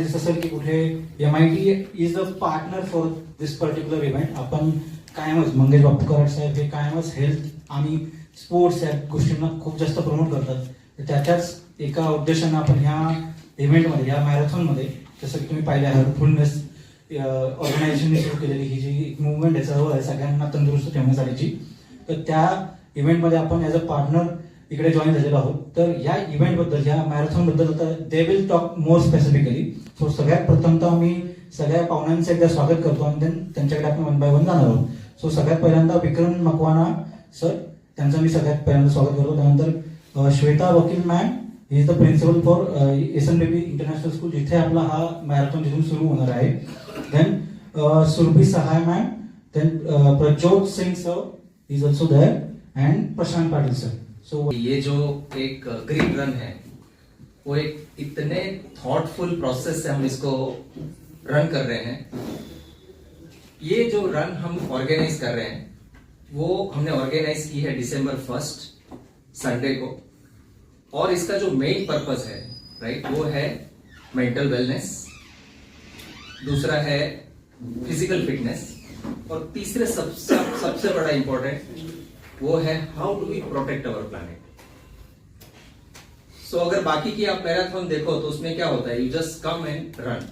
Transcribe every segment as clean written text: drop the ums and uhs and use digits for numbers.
तुम्हाला दिसत असेल की कुठे MIT is the partner for this particular event. आपण कायमच मंगेश बापू कराड साहेब हे कायमच हेल्थ आणि स्पोर्ट्स या गोष्टींना खूप जास्त प्रमोट करतात. त्याच्याच एका उद्देशानं आपण ह्या इव्हेंटमध्ये, ह्या मॅरेथॉनमध्ये, जसं की तुम्ही पाहिलं हार्टफुलनेस ऑर्गनायझेशनने सुरू केलेली ही जी मुवमेंट आहे, चळवळ आहे सगळ्यांना तंदुरुस्त ठेवण्यासाठीची, तर त्या इव्हेंटमध्ये आपण ॲज अ पार्टनर इकडे जॉईन झालेलो आहोत. तर या इव्हेंटबद्दल, या मॅरेथॉनबद्दल आता they will talk more specifically. So सगळ्यात प्रथमतः आम्ही सगळ्या पाहुण्यांचं एकदा स्वागत करतो आणि देन त्यांच्याकडे आपण 1 by 1 जाणार आहोत. सो सगळ्यात पहिल्यांदा विक्रम मकवाना सर, त्यांचं मी सगळ्यात पहिल्यांदा स्वागत करतो. त्यानंतर Shweta Vakil ma'am, she is the principal for SNBP international school, जिथे आपला हा मॅरेथॉन जिथून सुरू होणार आहे. Then Surabhi Sahay ma'am, then Prajyot Singh sir is also there, and Prashant Patil sir. So ये जो एक ग्रीन रन है वो एक इतने थॉटफुल प्रोसेस से हम इसको रन कर रहे हैं. ये जो रन हम ऑर्गेनाइज कर रहे हैं वो हमने ऑर्गेनाइज की है December 1 संडे को, और इसका जो मेन पर्पस है राइट वो है मेंटल वेलनेस, दूसरा है फिजिकल फिटनेस, और तीसरे सबसे बड़ा इंपॉर्टेंट वो है how do we protect our planet. So अगर बाकी की आप मैराथन देखो तो उसमें क्या होता है, you just come and run,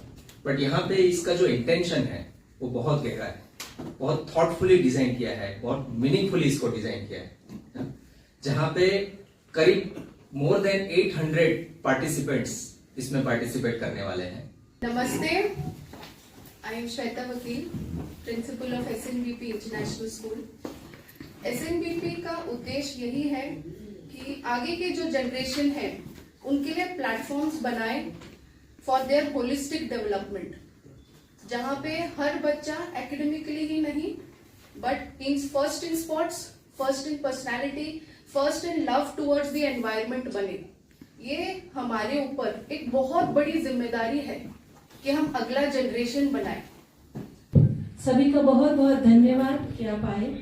but यहाँ पे इसका जो इंटेंशन है वो बहुत गहरा है, बहुत थॉटफुली डिजाइन किया है, बहुत मीनिंगफुली इसको डिजाइन किया है, जहां पे करीब मोर देन 800 पार्टिसिपेंट्स इसमें पार्टिसिपेट करने वाले हैं. नमस्ते, आई एम श्वेता वकील, principle of SNBP international school. SNBP का उद्देश्य यही है कि आगे के जो जनरेशन है उनके लिए प्लेटफॉर्म्स बनाए फॉर देयर होलिस्टिक डेवलपमेंट, जहां पे हर बच्चा एकेडमिकली ही नहीं but in first in sports, first in personality, first in love towards the environment बने. ये हमारे ऊपर एक बहुत बड़ी जिम्मेदारी है कि हम अगला जनरेशन बनाए. सभी का बहुत बहुत धन्यवाद कि आप आए.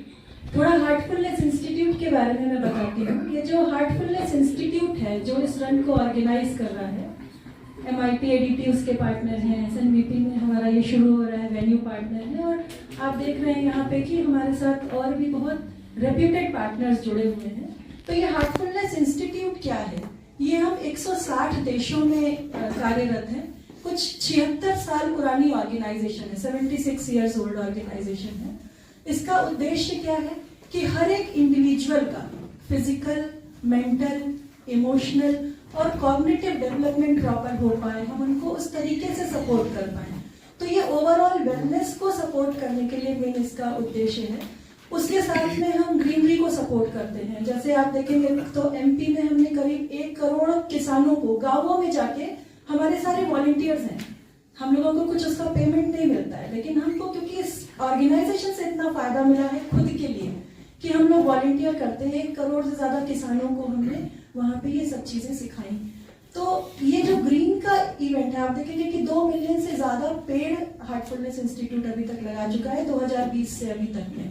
थोड़ा हार्टफुलनेस इंस्टीट्यूट के बारे में मैं बताती हूँ. ये जो हार्टफुलनेस इंस्टीट्यूट है जो इस रन को ऑर्गेनाइज कर रहा है, MIT ADT उसके पार्टनर हैं, SNBP में हमारा ये शुरू हो रहा है, वेन्यू पार्टनर है, और आप देख रहे हैं यहाँ पे कि हमारे साथ और भी बहुत रेप्यूटेड पार्टनर्स जुड़े हुए हैं. तो ये हार्टफुलनेस इंस्टीट्यूट क्या है, ये हम 160 देशों में कार्यरत हैं. कुछ 76 साल पुरानी ऑर्गेनाइजेशन है, 76 ईयर्स ओल्ड ऑर्गेनाइजेशन है. इसका उद्देश्य क्या है कि हर एक इंडिविजुअल का फिजिकल, मेंटल, इमोशनल और कॉग्निटिव डेवलपमेंट प्रॉपर हो पाए, हम उनको उस तरीके से सपोर्ट कर पाए. तो ये ओवरऑल वेलनेस को सपोर्ट करने के लिए मेन इसका उद्देश्य है. उसके साथ में हम ग्रीनरी को सपोर्ट करते हैं. जैसे आप देखेंगे तो MP में हमने करीब 1 करोड़ किसानों को गांवों में जाके, हमारे सारे वॉलंटियर्स हैं, हम लोगों को कुछ उसका पेमेंट नहीं मिलता है, लेकिन हमको क्योंकि इस ऑर्गेनाइजेशन से इतना फायदा मिला है खुद के लिए कि हम लोग वॉलंटियर करते हैं. 1 करोड़ से ज्यादा किसानों को हमने वहां पे ये सब चीजें सिखाई. तो ये जो ग्रीन का इवेंट है, आप देखेंगे कि 2 मिलियन से ज्यादा पेड़ हार्टफुलनेस इंस्टीट्यूट अभी तक लगा चुका है 2020 से अभी तक में.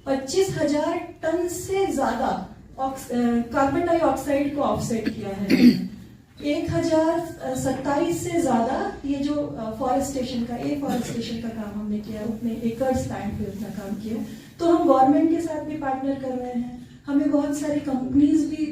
25,000 टन से ज्यादा कार्बन डाइऑक्साइड को ऑफसेट किया है. 1027 से ज्यादा ये जो फॉरेस्टेशन का काम हमने किया, उतने एकर्स लैंड पे उतना काम किया. तो हम गवर्नमेंट के साथ भी पार्टनर कर रहे हैं, हमें बहुत सारी कंपनीज भी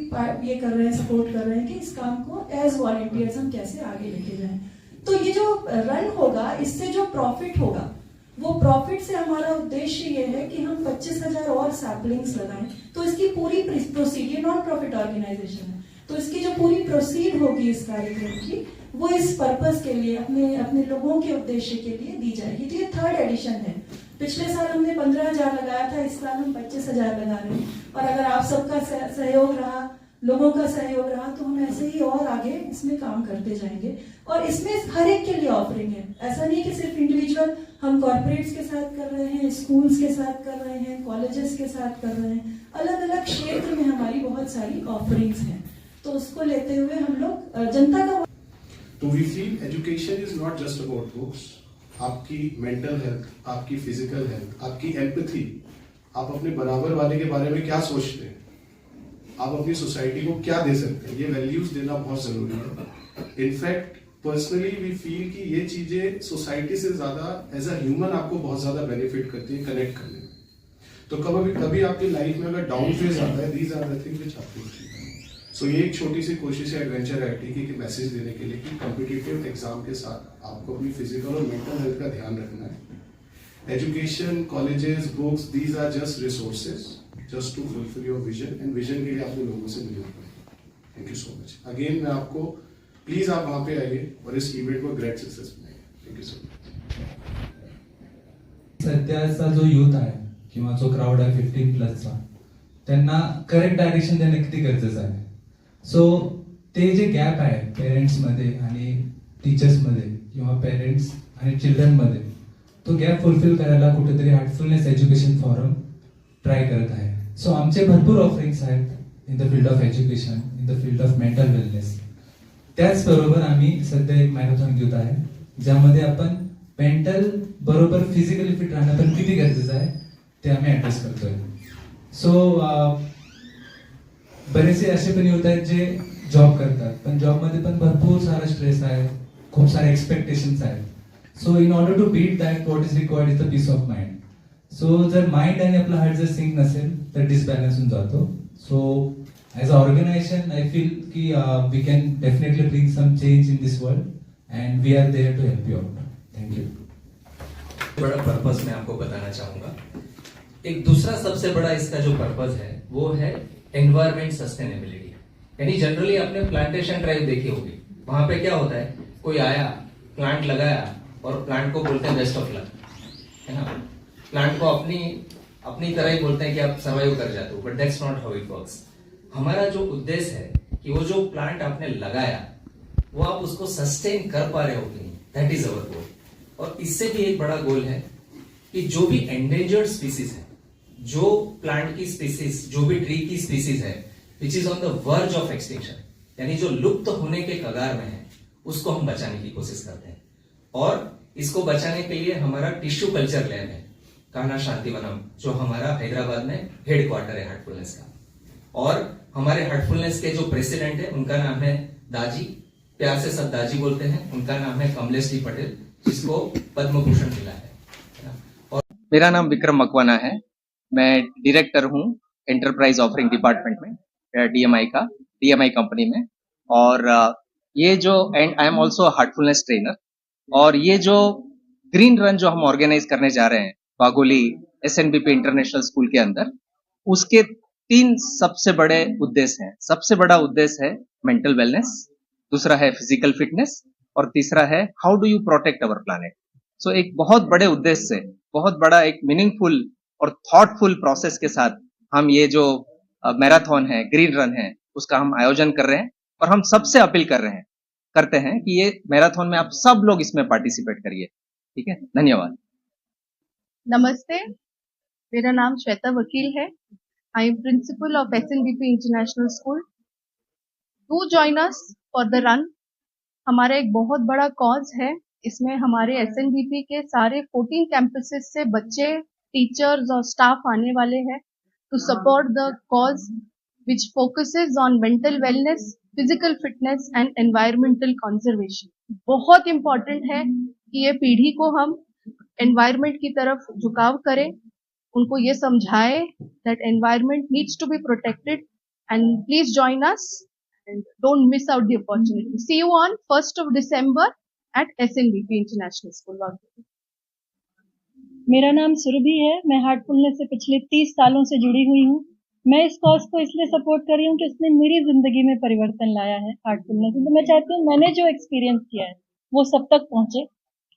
ये कर रहे हैं, सपोर्ट कर रहे हैं कि इस काम को एज वॉलंटियर्स हम कैसे आगे लेके जाएं. तो ये जो रन होगा, इससे जो प्रॉफिट होगा, वो प्रॉफिट से हमारा उद्देश्य ये है कि हम 25,000 और सैपलिंग्स लगाएं. तो इसकी पूरी प्रोसीड, ये नॉन प्रॉफिट ऑर्गेनाइजेशन है, तो इसकी जो पूरी प्रोसीड होगी इस कार्यक्रम की, वो इस पर्पस के लिए, अपने लोगों के उद्देश्य के लिए दी जाएगी. तो ये 3rd एडिशन है. पिछले साल हमने 15,000 लगाया था, इस साल हम 25,000 लगा रहे हैं. और अगर आप सबका सहयोग रहा, लोगों का सहयोग रहा, तो हम ऐसे ही और आगे इसमें काम करते जाएंगे. और इसमें हर एक के लिए ऑफरिंग है. ऐसा नहीं कि सिर्फ इंडिविजुअल, हम कॉर्पोरेट्स के साथ कर रहे हैं, स्कूल्स के साथ कर रहे हैं, कॉलेजेस के साथ कर रहे हैं. अलग अलग क्षेत्र में हमारी बहुत सारी ऑफरिंग्स हैं. तो उसको लेते हुए हम लोग जनता का. तो we feel education is not just about books. आपकी मेंटल हेल्थ, आपकी फिजिकल हेल्थ, आपकी एम्पैथी, आप अपने बराबर वाले के बारे में क्या सोचते हैं, आप अपनी सोसाइटी को क्या दे सकते हैं, ये वैल्यूज देना बहुत जरूरी है. इनफैक्ट पर्सनली वी फील कि ये चीजें सोसाइटी से ज्यादा एज अ ह्यूमन आपको बहुत ज्यादा बेनिफिट करती है कनेक्ट करने में। तो कभी कभी आपकी लाइफ में अगर डाउन फेज आता है, these are the things which आपको, सो ये एक छोटी सी कोशिश है एडवेंचर आईटी की मैसेज देने के लिए कि कॉम्पिटिटिव एग्जाम के साथ आपको अपनी फिजिकल और मेंटल हेल्थ का ध्यान रखना है। Education, colleges, books, these are just resources just to fulfil your vision, and vision के लिए आपको लोगों से मिलना पड़ेगा। Thank you so much again. मैं आपको प्लीज आप वहां पे आइए और इस इवेंट को ग्रेट सक्सेस बनाइए। Thank you so much. सध्याचा जो यूथ आहे किंवा जो क्राऊड आहे 15+चा, त्यांना करेक्ट डायरेक्शन देणं किती गरजेचं आहे। सो ते जे गॅप आहे पेरेंट्समध्ये आणि टीचर्समध्ये किंवा पेरेंट्स आणि चिल्ड्रनमध्ये, तो गॅप फुलफिल करायला कुठेतरी हार्टफुलनेस एज्युकेशन फॉरम ट्राय करत आहे। सो आमचे भरपूर ऑफरिंग्स आहेत in the field of education, in the field of mental wellness. त्याचबरोबर आम्ही सध्या एक मॅरेथॉन घेत आहे ज्यामध्ये आपण मेंटल बरोबर फिजिकली फिट राहणं पण किती गरजेचं आहे ते आम्ही ऍड्रेस करतोय। सो बरेचसे असे पण होत आहेत जे जॉब करतात, पण जॉबमध्ये पण भरपूर सारा स्ट्रेस आहे, खूप सारे एक्सपेक्टेशन्स आहेत। So in order to beat that what is required is the peace of mind. So जर माइंड आणि आपला हार्ट जर सिंक नसेल तर डिसबॅलन्स होऊन जातो। So as a organization I feel की we can definitely bring some change in this world and we are there to help you out. Thank you. बड़ा पर्पस मैं आपको बताना चाहूंगा। एक दूसरा सबसे बड़ा इसका जो पर्पस है वो है एनवायरमेंट सस्टेनेबिलिटी। यानी जनरली आपने प्लांटेशन ड्राइव देखी होगी, वहां पे क्या होता है, कोई आया, प्लांट लगाया और प्लांट को बोलते हैं बेस्ट ऑफ लक, है ना। प्लांट को अपनी तरह ही बोलते हैं कि आप सर्वाइव कर जाते हो, but that's not how it works. हमारा जो उद्देश्य है कि वो जो प्लांट आपने लगाया वो आप उसको सस्टेन कर पा रहे हो कि नहीं, दैट इज अवर गोल। और इससे भी एक बड़ा गोल है कि जो भी एंडेंजर्ड स्पीसीज है, जो प्लांट की स्पीसीज, जो भी ट्री की स्पीसीज है which is on the verge of extinction, यानी जो लुप्त होने के कगार में है, उसको हम बचाने की कोशिश करते हैं। और इसको बचाने के लिए हमारा टिश्यू कल्चर लैब है कान्हा शांतिवनम, जो हमारा हैदराबाद में हेड क्वार्टर है हार्टफुलनेस का। और हमारे हार्टफुलनेस के जो प्रेसिडेंट है उनका नाम है दाजी, प्यार से सब दाजी बोलते हैं। उनका नाम है कमलेश जी पटेल, जिसको पद्म भूषण मिला है। और मेरा नाम विक्रम मकवाना है, मैं डायरेक्टर हूं एंटरप्राइज ऑफरिंग डिपार्टमेंट में डीएमआई कंपनी में। और ये जो and I am also Heartfulness trainer. और ये जो ग्रीन रन जो हम ऑर्गेनाइज करने जा रहे हैं बागोली एसएनबीपी इंटरनेशनल स्कूल के अंदर, उसके 3 सबसे बड़े उद्देश्य हैं। सबसे बड़ा उद्देश्य है मेंटल वेलनेस, दूसरा है फिजिकल फिटनेस और तीसरा है how do you protect our planet. So एक बहुत बड़े उद्देश्य से, बहुत बड़ा एक मीनिंगफुल और थॉटफुल प्रोसेस के साथ हम ये जो मैराथन है, ग्रीन रन है, उसका हम आयोजन कर रहे हैं। और हम सबसे अपील करते हैं कि ये मैराथन में आप सब लोग इसमें पार्टिसिपेट करिए। ठीक है, धन्यवाद। नमस्ते, मेरा नाम श्वेता वकील है। I am principal of SNBP international school. Do join us for the run. हमारा एक बहुत बड़ा कॉज है, इसमें हमारे एसएनबीपी के सारे 14 कैंपसेस से बच्चे, टीचर्स और स्टाफ आने वाले हैं to support the cause which focuses on mental wellness, physical fitness and environmental conservation. बहुत इंपॉर्टेंट है कि ये पीढ़ी को हम एनवायरमेंट की तरफ झुकाव करें, उनको ये समझाए that environment needs to be protected and please join us and don't miss out the opportunity. See you on 1st of December at SNBP international school. मेरा नाम सुरभि है। मैं हार्टफुलनेस से पिछले 30 सालों से जुड़ी हुई हूँ। मैं इस कॉज को इसलिए सपोर्ट कर रही हूँ कि इसने मेरी जिंदगी में परिवर्तन लाया है हार्टफुलनेस। तो मैं चाहती हूँ मैंने जो एक्सपीरियंस किया है वो सब तक पहुंचे।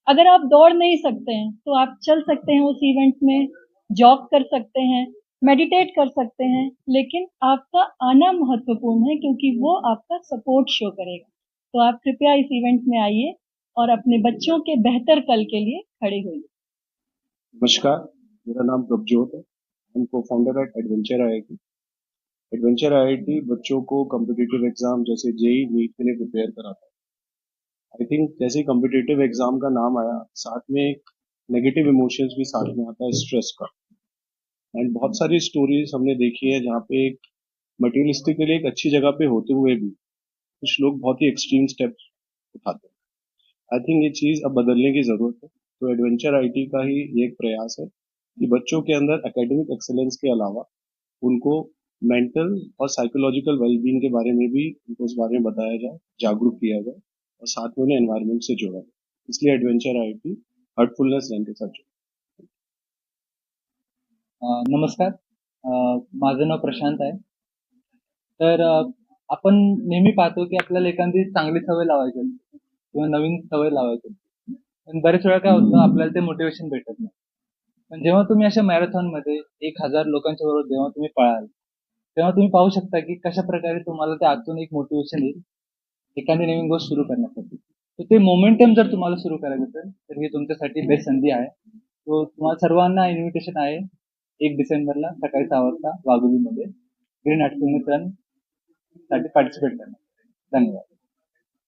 अगर आप दौड़ नहीं सकते हैं तो आप चल सकते हैं उस इवेंट में, जॉग कर सकते हैं, मेडिटेट कर सकते हैं, लेकिन आपका आना महत्वपूर्ण है क्योंकि वो आपका सपोर्ट शो करेगा। तो आप कृपया इस इवेंट में आइए और अपने बच्चों के बेहतर कल के लिए खड़े होइए। नमस्कार, मेरा नाम प्रभजोत है। हम को founder at adventure IIT. Adventure IIT बच्चों को कॉम्पिटिटिव एग्जाम जैसे जेईई नीट के लिए प्रिपेयर कराता है। आई थिंक जैसे कॉम्पिटिटिव एग्जाम का नाम आया, साथ में एक नेगेटिव इमोशंस भी साथ में आता है, स्ट्रेस का। एंड बहुत सारी स्टोरीज हमने देखी है जहाँ पे एक मटेरियलिस्टिकली एक अच्छी जगह पे होते हुए भी कुछ लोग बहुत ही एक्सट्रीम स्टेप्स उठाते हैं। आई थिंक ये चीज अब बदलने की जरूरत है। तो एडवेंचर आईटी का ही ये एक प्रयास है कि बच्चों के अंदर एकेडमिक एक्सेलेंस के अलावा उनको मेंटल और साइकोलॉजिकल वेलबींग के बारे में भी उनको उस बारे में बताया जाए, जागरूक किया जाए और साथ में उन्हें एनवायरनमेंट से जोड़ा जाए। इसलिए एडवेंचर आईटी हार्टफुलनेस रन के साथ जोड़ा। नमस्कार. माझं नाव प्रशांत आहे. तर आपण नेहमी पाहतो की आपल्याला एखादी चांगली सवय लावायची असते किंवा नवीन सवय लावायची असते. पण बरेच वेळा काय होतं, आपल्याला ते मोटिवेशन भेटत नाही. पण जेव्हा तुम्ही अशा मॅरेथॉनमध्ये 1000 लोकांच्या बरोबर जेव्हा तुम्ही पळाल, तेव्हा तुम्ही पाहू शकता की कशा प्रकारे तुम्हाला त्या आतून एक मोटिवेशन येईल एखादी नवीन गोष्ट सुरू करण्यासाठी. तर ते मोमेंटम जर तुम्हाला सुरू करायचं असेल तर ही तुमच्यासाठी बेस्ट संधी आहे. तो तुम्हाला सर्वांना इन्व्हिटेशन आहे 1 डिसेंबरला सकाळी 6 वाजता वाघोलीमध्ये ग्रीन हार्टफुलनेस रन साठी पार्टिसिपेट करणार. धन्यवाद.